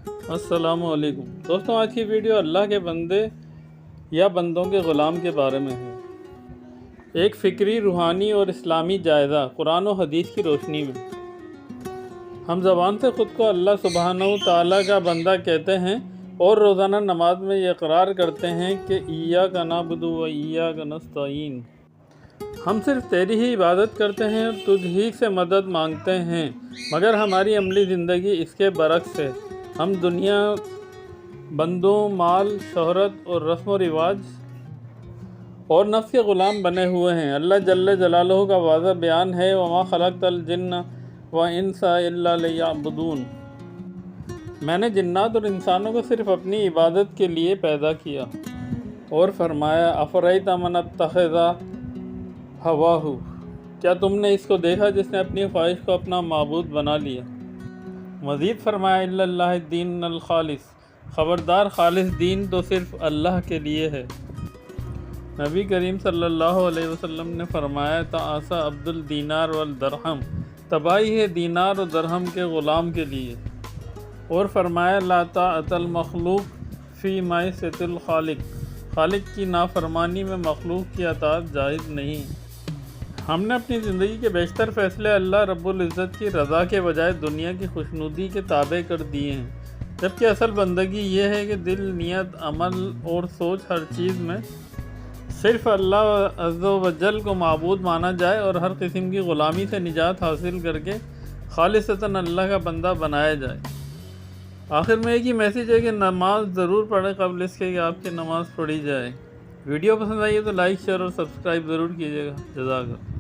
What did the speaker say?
السلام علیکم دوستوں، آج کی ویڈیو اللہ کے بندے یا بندوں کے غلام کے بارے میں ہے۔ ایک فکری، روحانی اور اسلامی جائزہ قرآن و حدیث کی روشنی میں۔ ہم زبان سے خود کو اللہ سبحانہ و تعالیٰ کا بندہ کہتے ہیں اور روزانہ نماز میں یہ اقرار کرتے ہیں کہ ایاک نعبد و ایاک نستعین، ہم صرف تیری ہی عبادت کرتے ہیں اور تجھ ہی سے مدد مانگتے ہیں، مگر ہماری عملی زندگی اس کے برعکس ہے۔ ہم دنیا، بندوں، مال، شہرت اور رسم و رواج اور نفس کے غلام بنے ہوئے ہیں۔ اللہ جل جلالہ کا واضح بیان ہے، وَمَا خَلَقْتَ الْجِنَّ وَإِنسَ إِلَّا لِيَعْبُدُونَ، میں نے جنات اور انسانوں کو صرف اپنی عبادت کے لیے پیدا کیا۔ اور فرمایا أَفَرَأَيْتَ مَنِ اتَّخَذَ هَوَاهُ، کیا تم نے اس کو دیکھا جس نے اپنی خواہش کو اپنا معبود بنا لیا۔ مزید فرمایا إِلَّا اللَّهِ الدِّينُ الْخَالِصُ، خبردار خالص دین تو صرف اللہ کے لیے ہے۔ نبی کریم صلی اللہ علیہ وسلم نے فرمایا تعاصى عبد الدینار والدرہم، تباہی ہے دینار اور درہم کے غلام کے لیے۔ اور فرمایا لا طاعة المخلوق فی معصیۃ الخالق، خالق کی نافرمانی میں مخلوق کی اطاعت جائز نہیں۔ ہم نے اپنی زندگی کے بیشتر فیصلے اللہ رب العزت کی رضا کے بجائے دنیا کی خوشنودی کے تابع کر دیے ہیں، جبکہ اصل بندگی یہ ہے کہ دل، نیت، عمل اور سوچ، ہر چیز میں صرف اللہ عز و جل کو معبود مانا جائے اور ہر قسم کی غلامی سے نجات حاصل کر کے خالصتاً اللہ کا بندہ بنایا جائے۔ آخر میں ایک ہی میسیج ہے کہ نماز ضرور پڑھیں قبل اس کے کہ آپ کی نماز پڑھی جائے۔ ویڈیو پسند آئی ہے تو لائک، شیئر اور سبسکرائب ضرور کیجیے گا۔ جزاک اللہ۔